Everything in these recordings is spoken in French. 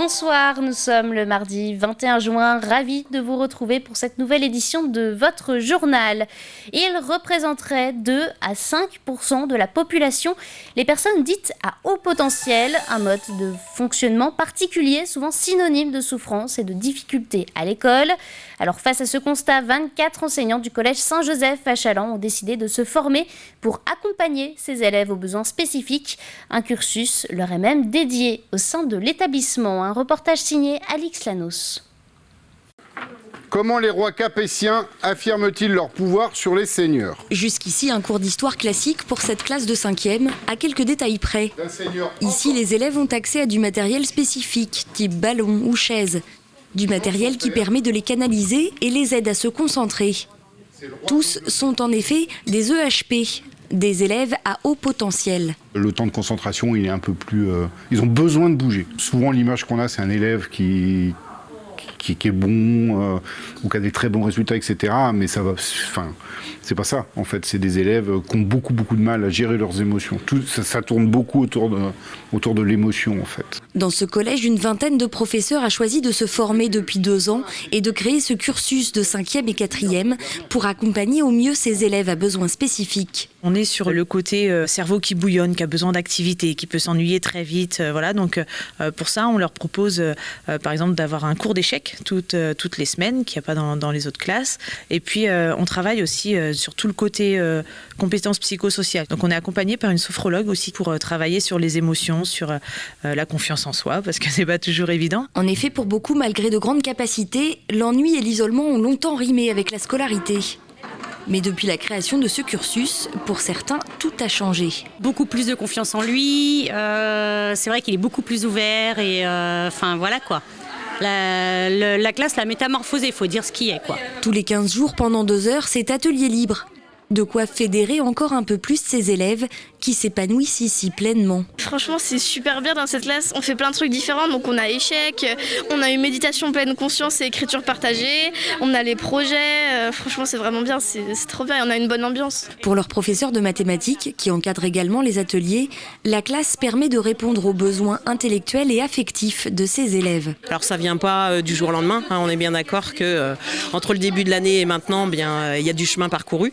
Bonsoir, nous sommes le mardi 21 juin, ravis de vous retrouver pour cette nouvelle édition de votre journal. Il représenterait 2 à 5% de la population, les personnes dites à haut potentiel, un mode de fonctionnement particulier, souvent synonyme de souffrance et de difficultés à l'école. Alors face à ce constat, 24 enseignants du collège Saint-Joseph à Challans ont décidé de se former pour accompagner ces élèves aux besoins spécifiques. Un cursus leur est même dédié au sein de l'établissement. Un reportage signé Alix Lanos. Comment les rois capétiens affirment-ils leur pouvoir sur les seigneurs ? Jusqu'ici, un cours d'histoire classique pour cette classe de 5e, à quelques détails près. Ici, les élèves ont accès à du matériel spécifique, type ballon ou chaise. Du matériel qui permet de les canaliser et les aide à se concentrer. Tous sont en effet des EHP, des élèves à haut potentiel. Le temps de concentration, il est un peu plus... Ils ont besoin de bouger. Souvent, l'image qu'on a, c'est un élève qui est bon ou qui a des très bons résultats, etc. Mais ça va... Enfin, c'est pas ça, en fait. C'est des élèves qui ont beaucoup de mal à gérer leurs émotions. Tout, ça tourne beaucoup autour de l'émotion, en fait. Dans ce collège, une vingtaine de professeurs a choisi de se former depuis 2 ans et de créer ce cursus de 5e et 4e pour accompagner au mieux ces élèves à besoins spécifiques. On est sur le côté cerveau qui bouillonne, qui a besoin d'activité, qui peut s'ennuyer très vite. Voilà. Donc pour ça, on leur propose par exemple d'avoir un cours d'échecs toutes les semaines, qu'il n'y a pas dans les autres classes. Et puis on travaille aussi sur tout le côté compétences psychosociales. Donc on est accompagné par une sophrologue aussi pour travailler sur les émotions, sur la confiance en soi, parce que c'est pas toujours évident. En effet, pour beaucoup, malgré de grandes capacités, l'ennui et l'isolement ont longtemps rimé avec la scolarité. Mais depuis la création de ce cursus, pour certains, tout a changé. Beaucoup plus de confiance en lui, c'est vrai qu'il est beaucoup plus ouvert et voilà quoi. La classe l'a métamorphosé, il faut dire ce qui est quoi. Tous les 15 jours, pendant 2 heures, c'est atelier libre. De quoi fédérer encore un peu plus ces élèves qui s'épanouissent ici pleinement. Franchement, c'est super bien dans cette classe. On fait plein de trucs différents. Donc on a échecs, on a une méditation pleine conscience et écriture partagée, on a les projets. Franchement, c'est vraiment bien, c'est trop bien et on a une bonne ambiance. Pour leur professeur de mathématiques, qui encadre également les ateliers, la classe permet de répondre aux besoins intellectuels et affectifs de ces élèves. Alors ça vient pas du jour au lendemain. On est bien d'accord que entre le début de l'année et maintenant, il y a du chemin parcouru.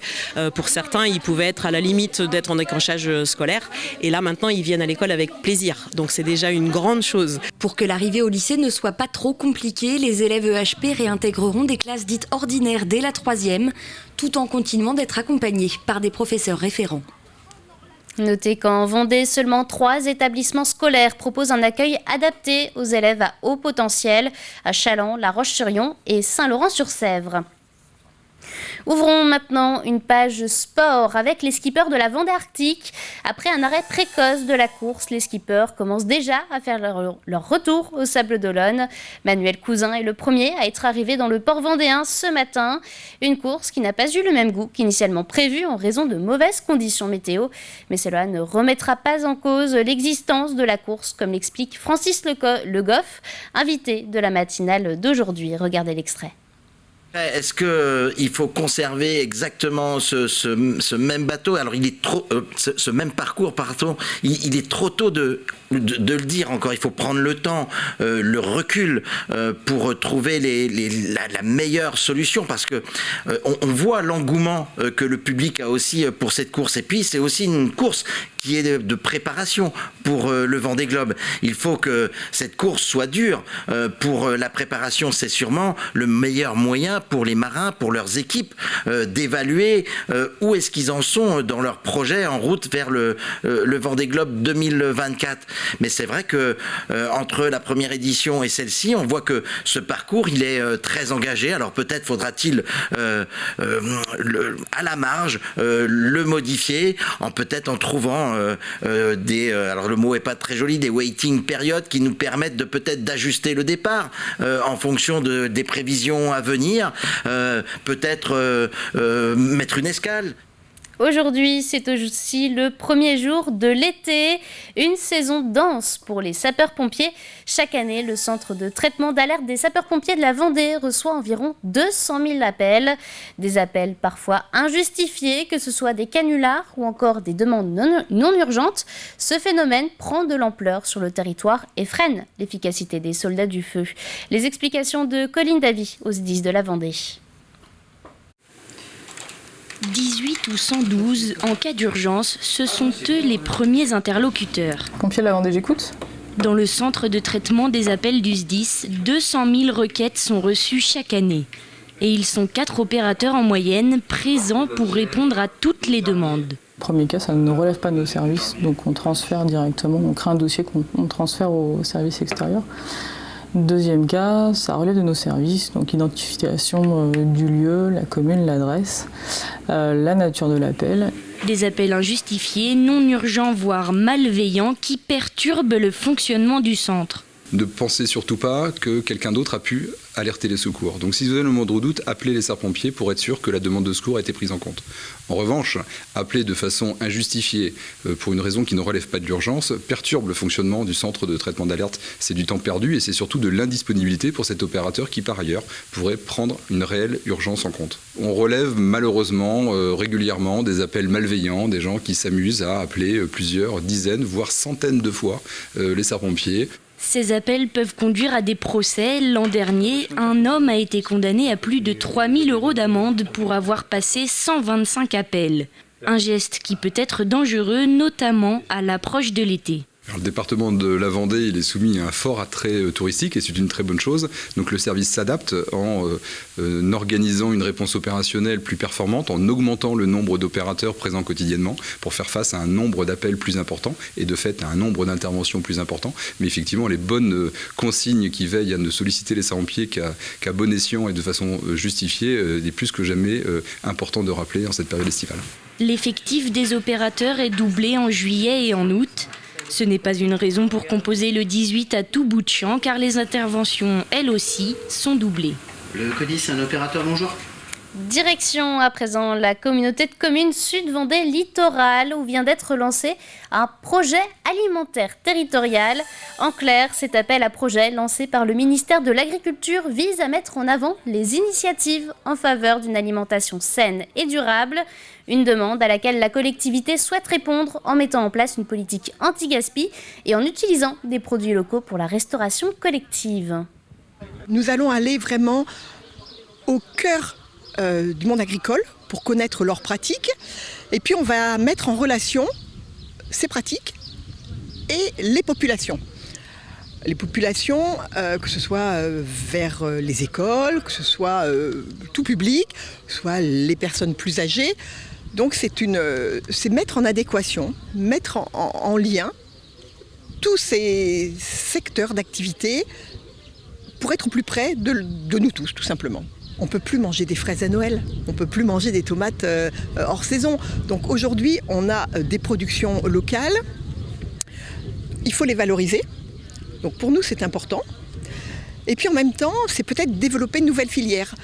Pour certains, ils pouvaient être à la limite d'être en décrochage scolaire. Et là, maintenant, ils viennent à l'école avec plaisir. Donc, c'est déjà une grande chose. Pour que l'arrivée au lycée ne soit pas trop compliquée, les élèves EHP réintégreront des classes dites ordinaires dès la 3e, tout en continuant d'être accompagnés par des professeurs référents. Notez qu'en Vendée, seulement 3 établissements scolaires proposent un accueil adapté aux élèves à haut potentiel, à Challans, La Roche-sur-Yon et Saint-Laurent-sur-Sèvre. Ouvrons maintenant une page sport avec les skippers de la Vendée Arctique. Après un arrêt précoce de la course, les skippers commencent déjà à faire leur retour au Sables d'Olonne. Manuel Cousin est le premier à être arrivé dans le port vendéen ce matin. Une course qui n'a pas eu le même goût qu'initialement prévu en raison de mauvaises conditions météo. Mais cela ne remettra pas en cause l'existence de la course, comme l'explique Francis Le Goff, invité de la matinale d'aujourd'hui. Regardez l'extrait. Est-ce qu'il faut conserver exactement ce même bateau ? Alors il est trop, ce même parcours, pardon. Il est trop tôt de le dire encore. Il faut prendre le temps, le recul pour trouver la meilleure solution, parce que on voit l'engouement que le public a aussi pour cette course. Et puis c'est aussi une course qui est de préparation pour le Vendée Globe. Il faut que cette course soit dure. Pour la préparation, c'est sûrement le meilleur moyen pour les marins, pour leurs équipes, d'évaluer où est-ce qu'ils en sont dans leur projet en route vers le Vendée Globe 2024. Mais c'est vrai que entre la première édition et celle-ci, on voit que ce parcours, il est très engagé. Alors peut-être faudra-t-il à la marge le modifier, peut-être en trouvant alors le mot est pas très joli, des waiting périodes qui nous permettent de peut-être d'ajuster le départ en fonction des prévisions à venir, peut-être mettre une escale. Aujourd'hui, c'est aussi le premier jour de l'été, une saison dense pour les sapeurs-pompiers. Chaque année, le centre de traitement d'alerte des sapeurs-pompiers de la Vendée reçoit environ 200 000 appels. Des appels parfois injustifiés, que ce soit des canulars ou encore des demandes non urgentes. Ce phénomène prend de l'ampleur sur le territoire et freine l'efficacité des soldats du feu. Les explications de Colline Davy aux 10 de la Vendée. 18 ou 112, en cas d'urgence, ce sont eux les premiers interlocuteurs. Pompiers de la Vendée, j'écoute. Dans le centre de traitement des appels du SDIS, 200 000 requêtes sont reçues chaque année. Et ils sont 4 opérateurs en moyenne présents pour répondre à toutes les demandes. Premier cas, ça ne relève pas de nos services, donc on transfère directement, on crée un dossier qu'on transfère au service extérieur. Deuxième cas, ça relève de nos services, donc identification du lieu, la commune, l'adresse, la nature de l'appel. Des appels injustifiés, non urgents, voire malveillants, qui perturbent le fonctionnement du centre. Ne pensez surtout pas que quelqu'un d'autre a pu alerter les secours. Donc si vous avez le moindre doute, appelez les sapeurs-pompiers pour être sûr que la demande de secours a été prise en compte. En revanche, appeler de façon injustifiée pour une raison qui ne relève pas de l'urgence perturbe le fonctionnement du centre de traitement d'alerte. C'est du temps perdu et c'est surtout de l'indisponibilité pour cet opérateur qui par ailleurs pourrait prendre une réelle urgence en compte. On relève malheureusement régulièrement des appels malveillants, des gens qui s'amusent à appeler plusieurs dizaines, voire centaines de fois les sapeurs-pompiers. Ces appels peuvent conduire à des procès. L'an dernier, un homme a été condamné à plus de 3 000 € d'amende pour avoir passé 125 appels. Un geste qui peut être dangereux, notamment à l'approche de l'été. Alors, le département de la Vendée, il est soumis à un fort attrait touristique et c'est une très bonne chose. Donc le service s'adapte en organisant une réponse opérationnelle plus performante, en augmentant le nombre d'opérateurs présents quotidiennement pour faire face à un nombre d'appels plus important et de fait à un nombre d'interventions plus important. Mais effectivement, les bonnes consignes qui veillent à ne solliciter les sapeurs-pompiers qu'à bon escient et de façon justifiée, il est plus que jamais important de rappeler en cette période estivale. L'effectif des opérateurs est doublé en juillet et en août. Ce n'est pas une raison pour composer le 18 à tout bout de champ, car les interventions, elles aussi, sont doublées. Le CODIS, c'est un opérateur, bonjour. Direction à présent la communauté de communes Sud-Vendée Littoral où vient d'être lancé un projet alimentaire territorial. En clair, cet appel à projet lancé par le ministère de l'Agriculture vise à mettre en avant les initiatives en faveur d'une alimentation saine et durable. Une demande à laquelle la collectivité souhaite répondre en mettant en place une politique anti-gaspi et en utilisant des produits locaux pour la restauration collective. Nous allons aller vraiment au cœur du monde agricole pour connaître leurs pratiques et puis on va mettre en relation ces pratiques et les populations. Les populations, que ce soit vers les écoles, que ce soit tout public, soit les personnes plus âgées. Donc c'est mettre en adéquation, mettre en lien tous ces secteurs d'activité pour être plus près de nous tous, tout simplement. On ne peut plus manger des fraises à Noël, on ne peut plus manger des tomates hors saison. Donc aujourd'hui, on a des productions locales, il faut les valoriser. Donc pour nous, c'est important. Et puis en même temps, c'est peut-être développer une nouvelle filière.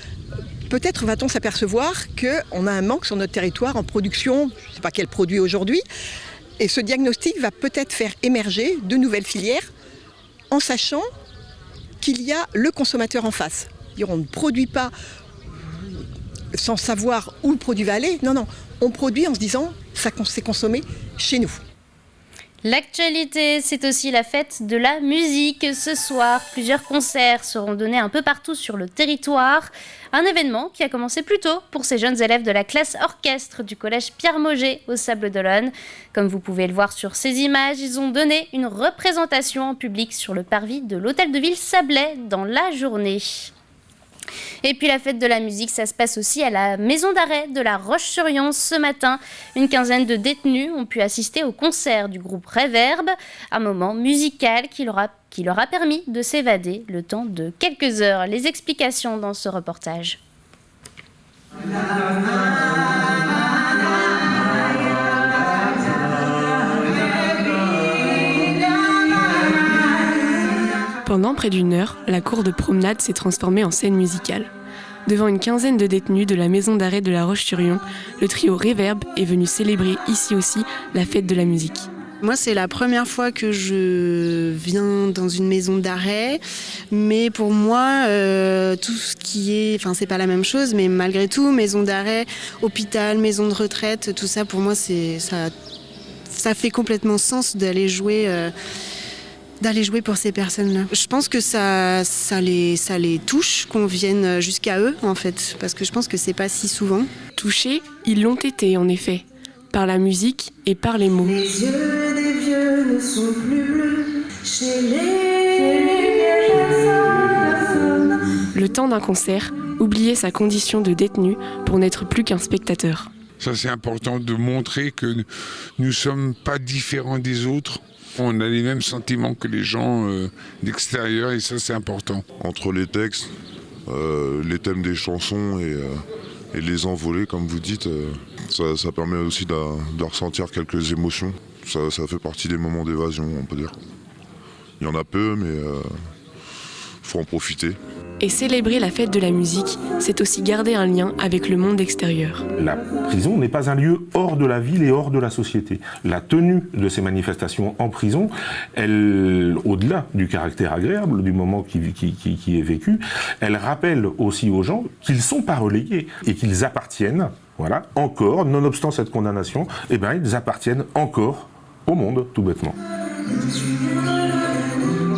Peut-être va-t-on s'apercevoir qu'on a un manque sur notre territoire en production, je ne sais pas quel produit aujourd'hui, et ce diagnostic va peut-être faire émerger de nouvelles filières en sachant qu'il y a le consommateur en face. On ne produit pas sans savoir où le produit va aller. Non, on produit en se disant ça s'est consommé chez nous. L'actualité, c'est aussi la fête de la musique. Ce soir, plusieurs concerts seront donnés un peu partout sur le territoire. Un événement qui a commencé plus tôt pour ces jeunes élèves de la classe orchestre du collège Pierre Mauger au Sables-d'Olonne. Comme vous pouvez le voir sur ces images, ils ont donné une représentation en public sur le parvis de l'hôtel de ville Sablé dans la journée. Et puis la fête de la musique, ça se passe aussi à la maison d'arrêt de la Roche-sur-Yon ce matin. Une quinzaine de détenus ont pu assister au concert du groupe Réverb, un moment musical qui leur a permis de s'évader le temps de quelques heures. Les explications dans ce reportage. Pendant près d'une heure, la cour de promenade s'est transformée en scène musicale. Devant une quinzaine de détenus de la maison d'arrêt de La Roche-sur-Yon, le trio Reverb est venu célébrer ici aussi la fête de la musique. Moi, c'est la première fois que je viens dans une maison d'arrêt, mais pour moi, tout ce qui est... Enfin, c'est pas la même chose, mais malgré tout, maison d'arrêt, hôpital, maison de retraite, tout ça, pour moi, ça fait complètement sens d'aller jouer pour ces personnes-là. Je pense que ça les touche, qu'on vienne jusqu'à eux, en fait, parce que je pense que c'est pas si souvent. Touchés, ils l'ont été, en effet, par la musique et par les mots. Les yeux des vieux ne sont plus bleus chez les personnes. Le temps d'un concert, oublier sa condition de détenu pour n'être plus qu'un spectateur. Ça, c'est important de montrer que nous ne sommes pas différents des autres. On a les mêmes sentiments que les gens d'extérieur et ça, c'est important. Entre les textes, les thèmes des chansons et les envolées, comme vous dites, ça permet aussi de ressentir quelques émotions. Ça fait partie des moments d'évasion, on peut dire. Il y en a peu, mais faut en profiter. Et célébrer la fête de la musique, c'est aussi garder un lien avec le monde extérieur. La prison n'est pas un lieu hors de la ville et hors de la société. La tenue de ces manifestations en prison, elle, au-delà du caractère agréable du moment qui est vécu, elle rappelle aussi aux gens qu'ils ne sont pas relégués et qu'ils appartiennent, voilà, encore, nonobstant cette condamnation, ils appartiennent encore au monde, tout bêtement.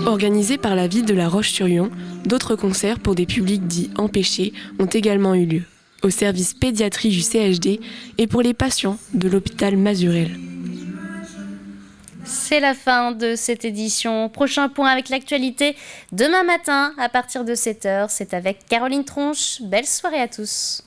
Organisés par la ville de La Roche-sur-Yon, d'autres concerts pour des publics dits empêchés ont également eu lieu, au service pédiatrie du CHD et pour les patients de l'hôpital Mazurel. C'est la fin de cette édition. Prochain point avec l'actualité demain matin à partir de 7h. C'est avec Caroline Tronche. Belle soirée à tous.